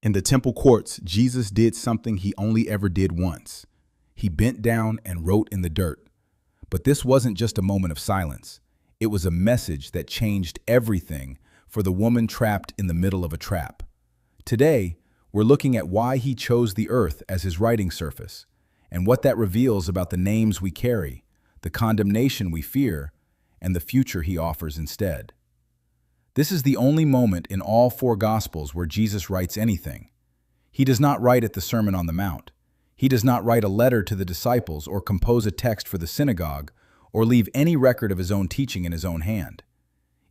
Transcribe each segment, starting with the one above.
In the temple courts, Jesus did something he only ever did once. He bent down and wrote in the dirt. But this wasn't just a moment of silence. It was a message that changed everything for the woman trapped in the middle of a trap. Today, we're looking at why he chose the earth as his writing surface, and what that reveals about the names we carry, the condemnation we fear, and the future he offers instead. This is the only moment in all four Gospels where Jesus writes anything. He does not write at the Sermon on the Mount. He does not write a letter to the disciples or compose a text for the synagogue or leave any record of his own teaching in his own hand.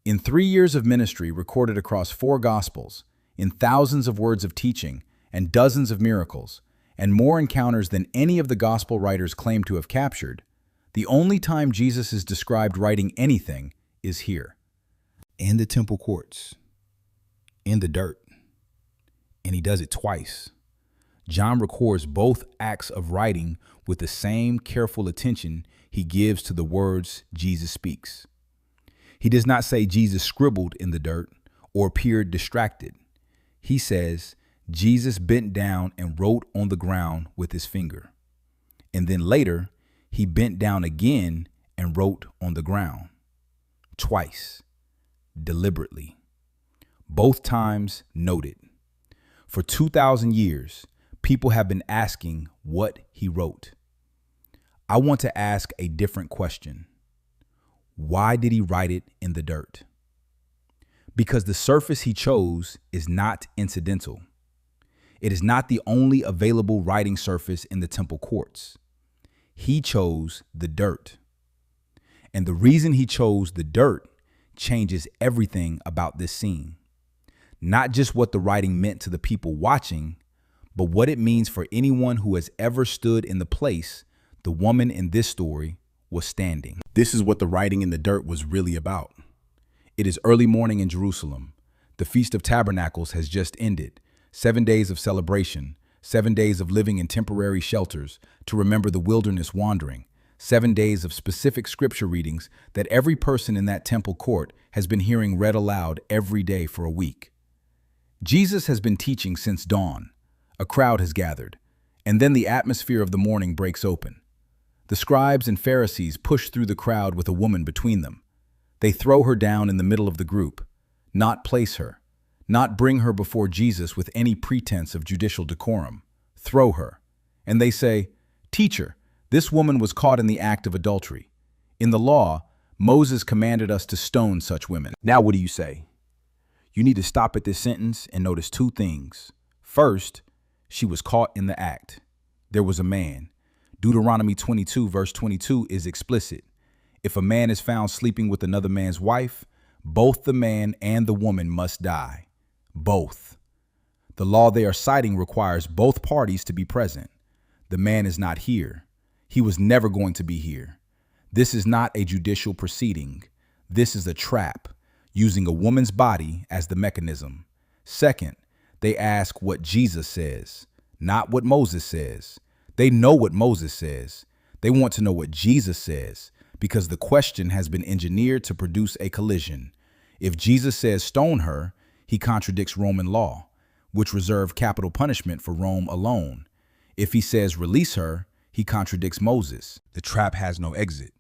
In 3 years of ministry recorded across 4 Gospels, in thousands of words of teaching and dozens of miracles, and more encounters than any of the Gospel writers claim to have captured, the only time Jesus is described writing anything is here. In the temple courts, in the dirt, and he does it twice. John records both acts of writing with the same careful attention he gives to the words Jesus speaks. He does not say Jesus scribbled in the dirt or appeared distracted. He says Jesus bent down and wrote on the ground with his finger. And then later, he bent down again and wrote on the ground. Twice. Deliberately. Both times noted. For 2,000 years, people have been asking what he wrote. I want to ask a different question. Why did he write it in the dirt? Because the surface he chose is not incidental. It is not the only available writing surface in the temple courts. He chose the dirt. And the reason he chose the dirt changes everything about this scene. Not just what the writing meant to the people watching, but what it means for anyone who has ever stood in the place the woman in this story was standing. This is what the writing in the dirt was really about. It is early morning in Jerusalem. The Feast of Tabernacles has just ended. 7 days of celebration, 7 days of living in temporary shelters to remember the wilderness wandering, 7 days of specific scripture readings that every person in that temple court has been hearing read aloud every day for a week. Jesus has been teaching since dawn. A crowd has gathered, and then the atmosphere of the morning breaks open. The scribes and Pharisees push through the crowd with a woman between them. They throw her down in the middle of the group, not place her, not bring her before Jesus with any pretense of judicial decorum. Throw her. And they say, "Teacher, this woman was caught in the act of adultery. In the law, Moses commanded us to stone such women." Now what do you say? You need to stop at this sentence and notice 2 things. First, she was caught in the act. There was a man. Deuteronomy 22 verse 22 is explicit. If a man is found sleeping with another man's wife, both the man and the woman must die. Both. The law they are citing requires both parties to be present. The man is not here. He was never going to be here. This is not a judicial proceeding. This is a trap, using a woman's body as the mechanism. Second, they ask what Jesus says, not what Moses says. They know what Moses says. They want to know what Jesus says, because the question has been engineered to produce a collision. If Jesus says stone her, he contradicts Roman law, which reserved capital punishment for Rome alone. If he says release her, he contradicts Moses. The trap has no exit.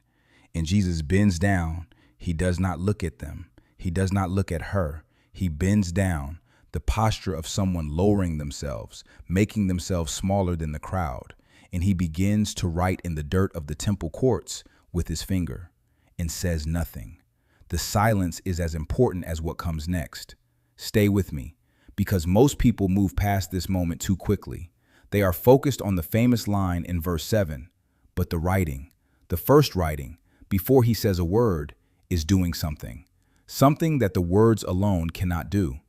And Jesus bends down. He does not look at them. He does not look at her. He bends down, the posture of someone lowering themselves, making themselves smaller than the crowd. And he begins to write in the dirt of the temple courts with his finger and says nothing. The silence is as important as what comes next. Stay with me, because most people move past this moment too quickly. They are focused on the famous line in verse 7, but the writing, the first writing, before he says a word, is doing something that the words alone cannot do.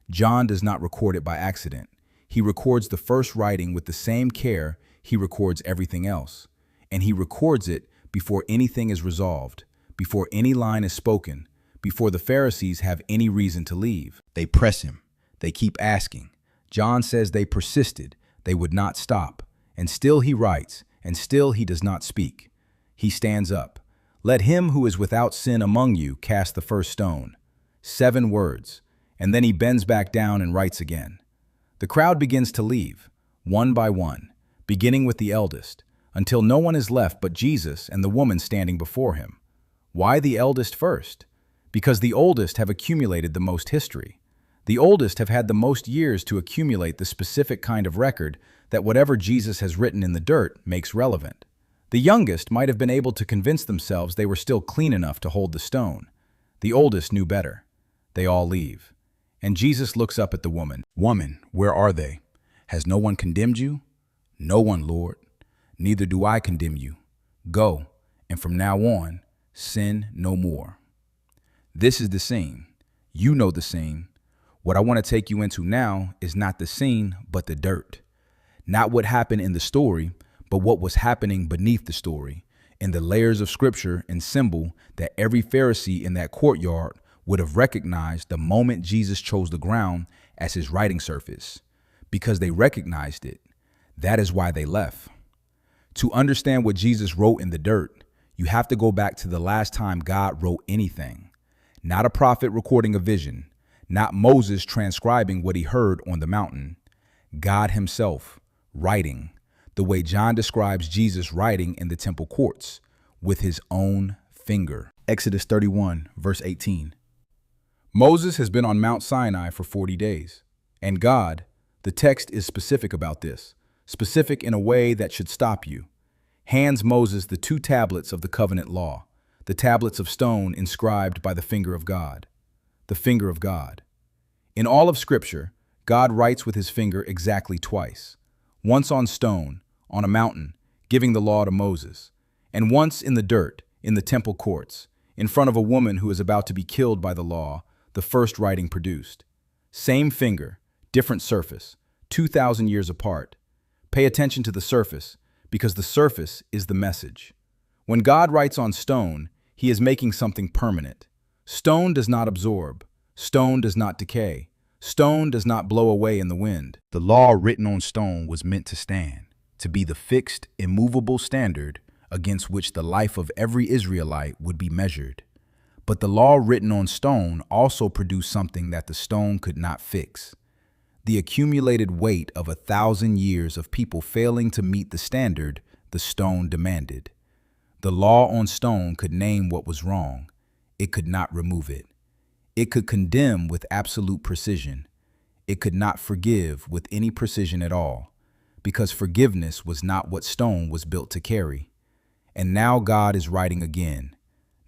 John does not record it by accident. He records the first writing with the same care he records everything else. And he records it before anything is resolved, before any line is spoken, before the Pharisees have any reason to leave. They press him. They keep asking. John says they persisted. They would not stop. And still he writes, and still he does not speak. He stands up. "Let him who is without sin among you cast the first stone." 7 words. And then he bends back down and writes again. The crowd begins to leave, one by one, beginning with the eldest, until no one is left but Jesus and the woman standing before him. Why the eldest first? Because the oldest have accumulated the most history. The oldest have had the most years to accumulate the specific kind of record that whatever Jesus has written in the dirt makes relevant. The youngest might have been able to convince themselves they were still clean enough to hold the stone. The oldest knew better. They all leave. And Jesus looks up at the woman. "Woman, where are they? Has no one condemned you?" "No one, Lord. Neither do I condemn you. Go, and from now on, sin no more." This is the scene. You know the scene. What I want to take you into now is not the scene, but the dirt. Not what happened in the story, but what was happening beneath the story, in the layers of scripture and symbol that every Pharisee in that courtyard would have recognized the moment Jesus chose the ground as his writing surface. Because they recognized it, that is why they left. To understand what Jesus wrote in the dirt, you have to go back to the last time God wrote anything. Not a prophet recording a vision, not Moses transcribing what he heard on the mountain. God himself writing, the way John describes Jesus writing in the temple courts, with his own finger. Exodus 31, verse 18. Moses has been on Mount Sinai for 40 days. And God, the text is specific about this, specific in a way that should stop you, hands Moses the 2 tablets of the covenant law, the tablets of stone inscribed by the finger of God. The finger of God. In all of Scripture, God writes with his finger exactly twice. Once on stone, on a mountain, giving the law to Moses, and once in the dirt, in the temple courts, in front of a woman who is about to be killed by the law, the first writing produced. Same finger, different surface, 2,000 years apart. Pay attention to the surface, because the surface is the message. When God writes on stone, he is making something permanent. Stone does not absorb. Stone does not decay. Stone does not blow away in the wind. The law written on stone was meant to stand, to be the fixed, immovable standard against which the life of every Israelite would be measured. But the law written on stone also produced something that the stone could not fix. The accumulated weight of 1,000 years of people failing to meet the standard the stone demanded. The law on stone could name what was wrong. It could not remove it. It could condemn with absolute precision. It could not forgive with any precision at all, because forgiveness was not what stone was built to carry. And now God is writing again,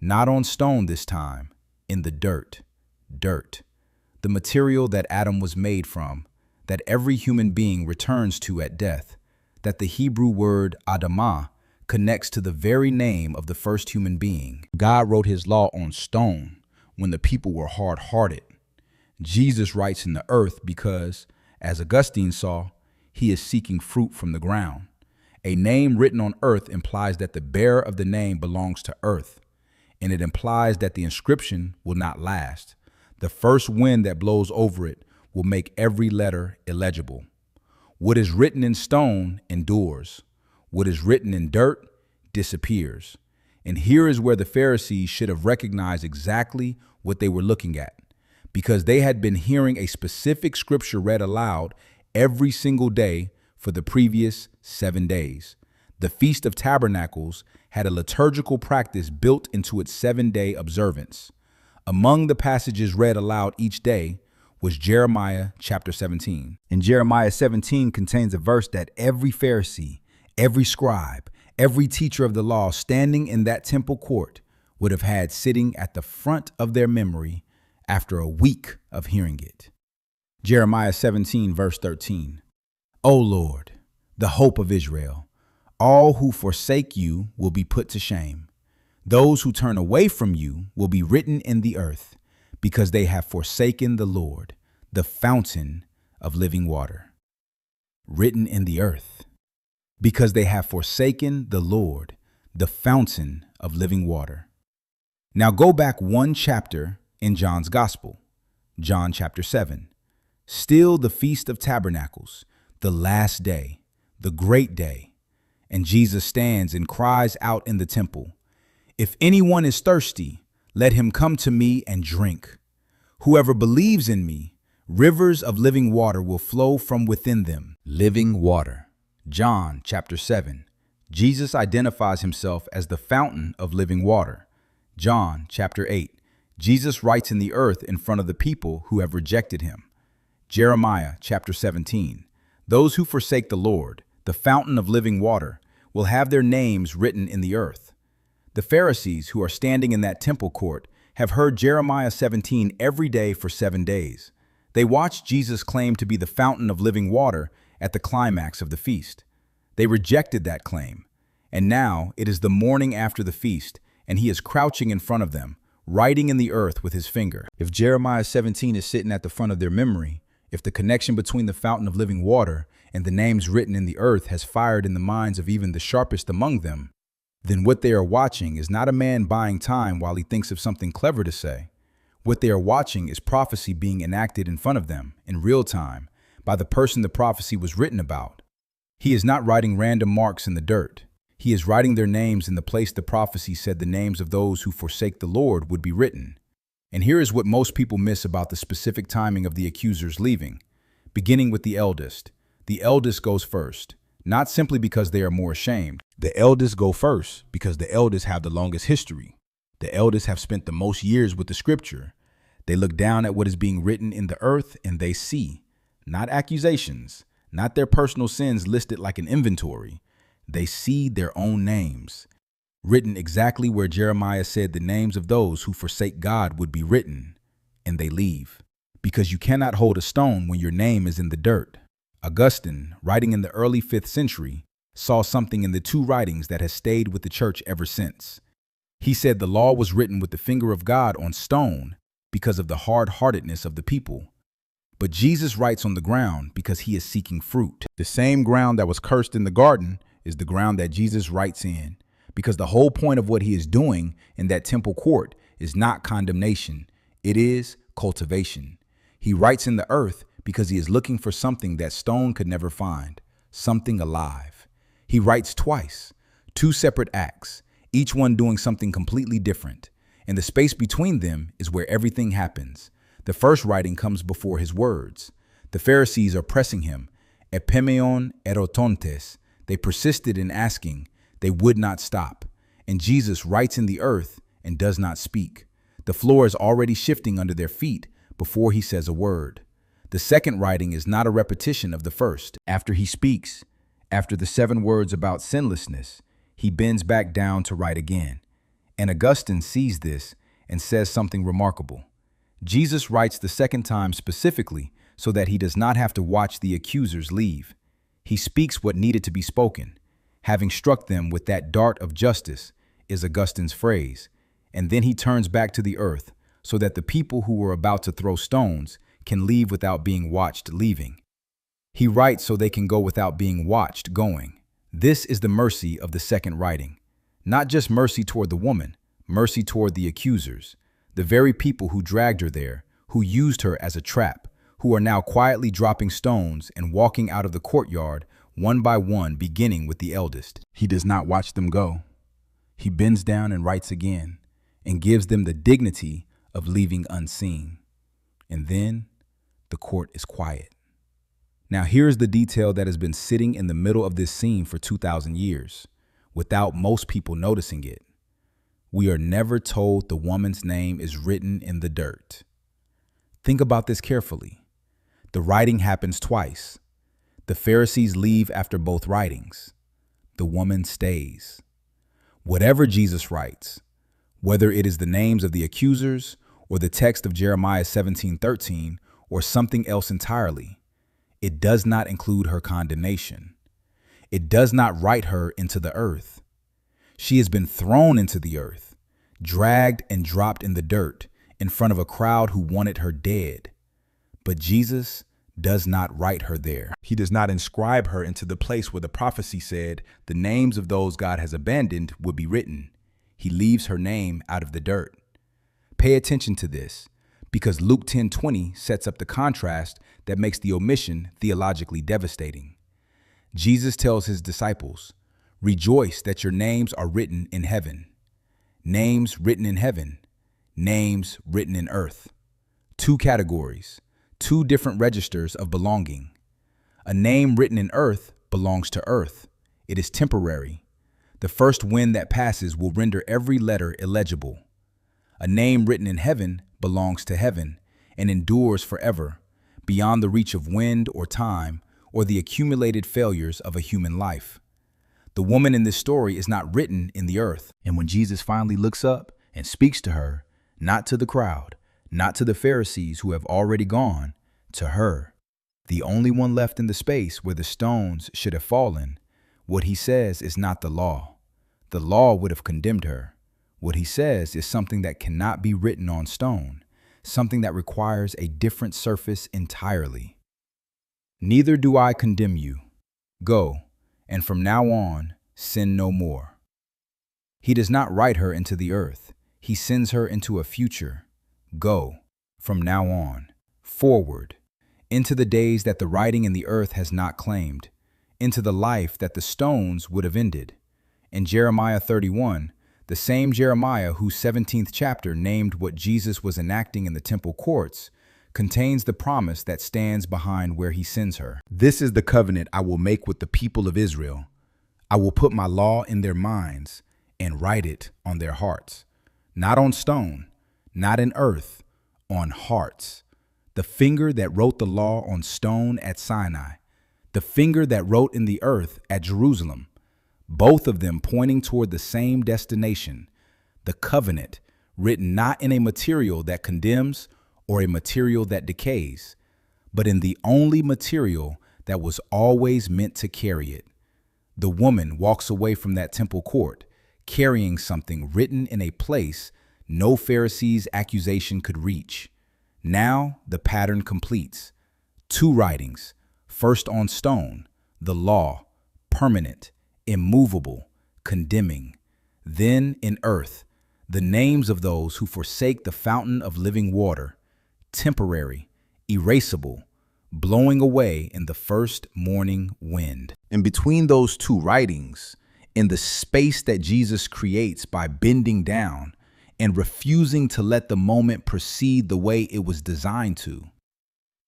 not on stone this time, in the dirt. Dirt, the material that Adam was made from, that every human being returns to at death, that the Hebrew word Adamah connects to the very name of the first human being. God wrote his law on stone when the people were hard-hearted. Jesus writes in the earth because, as Augustine saw, he is seeking fruit from the ground. A name written on earth implies that the bearer of the name belongs to earth, and it implies that the inscription will not last. The first wind that blows over it will make every letter illegible. What is written in stone endures. What is written in dirt disappears. And here is where the Pharisees should have recognized exactly what they were looking at, because they had been hearing a specific scripture read aloud every single day for the previous 7 days. The Feast of Tabernacles had a liturgical practice built into its 7-day observance. Among the passages read aloud each day was Jeremiah chapter 17. And Jeremiah 17 contains a verse that every Pharisee, every scribe, every teacher of the law standing in that temple court would have had sitting at the front of their memory after a week of hearing it. Jeremiah 17, verse 13. O Lord, the hope of Israel, all who forsake you will be put to shame. Those who turn away from you will be written in the earth, because they have forsaken the Lord, the fountain of living water. Written in the earth, because they have forsaken the Lord, the fountain of living water. Now go back 1 chapter in John's Gospel, John chapter 7. Still the Feast of Tabernacles, the last day, the great day. And Jesus stands and cries out in the temple, "If anyone is thirsty, let him come to me and drink. Whoever believes in me, Rivers of living water will flow from within them. Living water. John chapter 7. Jesus identifies himself as the fountain of living water. John chapter 8. Jesus writes in the earth in front of the people who have rejected him. Jeremiah chapter 17. Those who forsake the Lord, the fountain of living water, will have their names written in the earth. The Pharisees who are standing in that temple court have heard Jeremiah 17 every day for 7 days. They watched Jesus claim to be the fountain of living water at the climax of the feast. They rejected that claim, and now it is the morning after the feast, and he is crouching in front of them, writing in the earth with his finger. If Jeremiah 17 is sitting at the front of their memory, if the connection between the fountain of living water and the names written in the earth has fired in the minds of even the sharpest among them, then what they are watching is not a man buying time while he thinks of something clever to say. What they are watching is prophecy being enacted in front of them in real time by the person the prophecy was written about. He is not writing random marks in the dirt. He is writing their names in the place the prophecy said the names of those who forsake the Lord would be written. And here is what most people miss about the specific timing of the accusers leaving. Beginning with the eldest. The eldest goes first, not simply because they are more ashamed. The eldest go first because the eldest have the longest history. The eldest have spent the most years with the scripture. They look down at what is being written in the earth and they see, not accusations, not their personal sins listed like an inventory. They see their own names, written exactly where Jeremiah said the names of those who forsake God would be written, and they leave. Because you cannot hold a stone when your name is in the dirt. Augustine, writing in the early 5th century, saw something in the two writings that has stayed with the church ever since. He said the law was written with the finger of God on stone because of the hard-heartedness of the people. But Jesus writes on the ground because he is seeking fruit. The same ground that was cursed in the garden is the ground that Jesus writes in, because the whole point of what he is doing in that temple court is not condemnation. It is cultivation. He writes in the earth because he is looking for something that stone could never find, something alive. He writes twice, 2 separate acts, each one doing something completely different. And the space between them is where everything happens. The first writing comes before his words. The Pharisees are pressing him. Epimeion erotontes. They persisted in asking. They would not stop. And Jesus writes in the earth and does not speak. The floor is already shifting under their feet before he says a word. The second writing is not a repetition of the first. After he speaks, after the 7 words about sinlessness, he bends back down to write again. And Augustine sees this and says something remarkable. Jesus writes the second time specifically so that he does not have to watch the accusers leave. He speaks what needed to be spoken. Having struck them with that dart of justice is Augustine's phrase. And then he turns back to the earth so that the people who were about to throw stones can leave without being watched leaving. He writes so they can go without being watched going. This is the mercy of the second writing. Not just mercy toward the woman, mercy toward the accusers, the very people who dragged her there, who used her as a trap, who are now quietly dropping stones and walking out of the courtyard one by one, beginning with the eldest. He does not watch them go. He bends down and writes again and gives them the dignity of leaving unseen. And then the court is quiet. Now here's the detail that has been sitting in the middle of this scene for 2,000 years, without most people noticing it. We are never told the woman's name is written in the dirt. Think about this carefully. The writing happens twice. The Pharisees leave after both writings. The woman stays. Whatever Jesus writes, whether it is the names of the accusers or the text of Jeremiah 17:13 or something else entirely, it does not include her condemnation. It does not write her into the earth. She has been thrown into the earth, dragged and dropped in the dirt in front of a crowd who wanted her dead. But Jesus does not write her there. He does not inscribe her into the place where the prophecy said the names of those God has abandoned would be written. He leaves her name out of the dirt. Pay attention to this, because Luke 10:20 sets up the contrast that makes the omission theologically devastating. Jesus tells his disciples, "Rejoice that your names are written in heaven." Names written in heaven, names written in earth. 2 categories, two different registers of belonging. A name written in earth belongs to earth. It is temporary. The first wind that passes will render every letter illegible. A name written in heaven belongs to heaven and endures forever, beyond the reach of wind or time or the accumulated failures of a human life. The woman in this story is not written in the earth. And when Jesus finally looks up and speaks to her, not to the crowd, not to the Pharisees who have already gone, to her, the only one left in the space where the stones should have fallen, what he says is not the law. The law would have condemned her. What he says is something that cannot be written on stone, something that requires a different surface entirely. Neither do I condemn you. Go, and from now on, sin no more. He does not write her into the earth. He sends her into a future. Go, from now on, forward, into the days that the writing in the earth has not claimed, into the life that the stones would have ended. In Jeremiah 31, the same Jeremiah whose 17th chapter named what Jesus was enacting in the temple courts, contains the promise that stands behind where he sends her. This is the covenant I will make with the people of Israel. I will put my law in their minds and write it on their hearts. Not on stone, not in earth, on hearts. The finger that wrote the law on stone at Sinai, the finger that wrote in the earth at Jerusalem, both of them pointing toward the same destination, the covenant, written not in a material that condemns or a material that decays, but in the only material that was always meant to carry it. The woman walks away from that temple court, carrying something written in a place no Pharisee's accusation could reach. Now the pattern completes. Two writings, first on stone, the law, permanent, immovable, condemning. Then in earth, the names of those who forsake the fountain of living water, temporary, erasable, blowing away in the first morning wind. And between those two writings, in the space that Jesus creates by bending down and refusing to let the moment proceed the way it was designed to,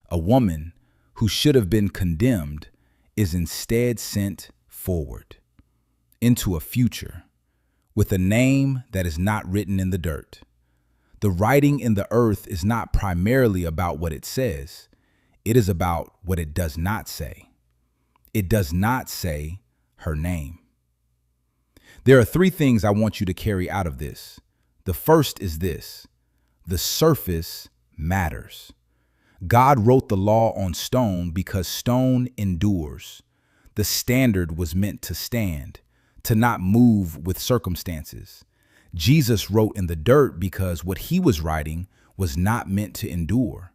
a woman who should have been condemned is instead sent forward into a future with a name that is not written in the dirt. The writing in the earth is not primarily about what it says. It is about what it does not say. It does not say her name. There are three things I want you to carry out of this. The first is this: the surface matters. God wrote the law on stone because stone endures. The standard was meant to stand, to not move with circumstances. Jesus wrote in the dirt because what he was writing was not meant to endure.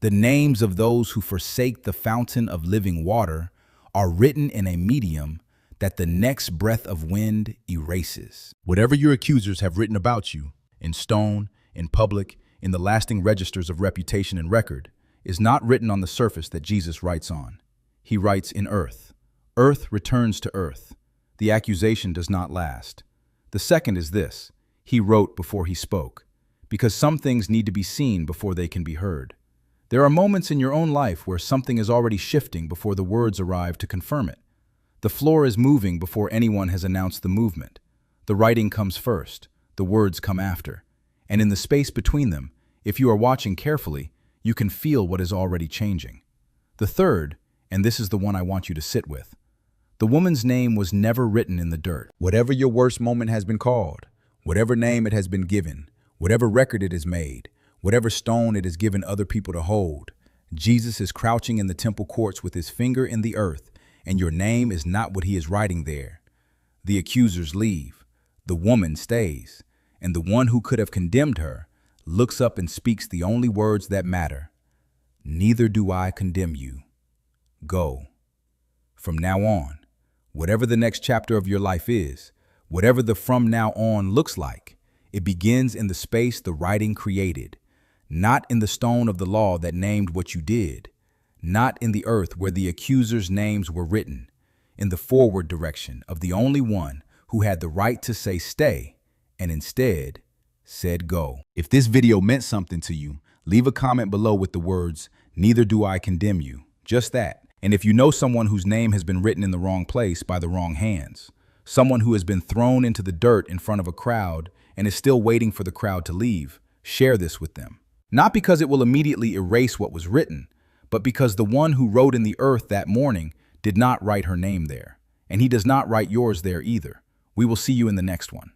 The names of those who forsake the fountain of living water are written in a medium that the next breath of wind erases. Whatever your accusers have written about you, in stone, in public, in the lasting registers of reputation and record, is not written on the surface that Jesus writes on. He writes in earth. Earth returns to earth. The accusation does not last. The second is this: he wrote before he spoke, because some things need to be seen before they can be heard. There are moments in your own life where something is already shifting before the words arrive to confirm it. The floor is moving before anyone has announced the movement. The writing comes first, the words come after. And in the space between them, if you are watching carefully, you can feel what is already changing. The third, and this is the one I want you to sit with: the woman's name was never written in the dirt. Whatever your worst moment has been called, whatever name it has been given, whatever record it has made, whatever stone it has given other people to hold, Jesus is crouching in the temple courts with his finger in the earth, and your name is not what he is writing there. The accusers leave. The woman stays. And the one who could have condemned her looks up and speaks the only words that matter. Neither do I condemn you. Go. From now on, whatever the next chapter of your life is, whatever the from now on looks like, it begins in the space the writing created, not in the stone of the law that named what you did, not in the earth where the accusers' names were written, in the forward direction of the only one who had the right to say stay and instead said go. If this video meant something to you, leave a comment below with the words, Neither do I condemn you. Just that. And if you know someone whose name has been written in the wrong place by the wrong hands, someone who has been thrown into the dirt in front of a crowd and is still waiting for the crowd to leave, share this with them. Not because it will immediately erase what was written, but because the one who wrote in the earth that morning did not write her name there, and he does not write yours there either. We will see you in the next one.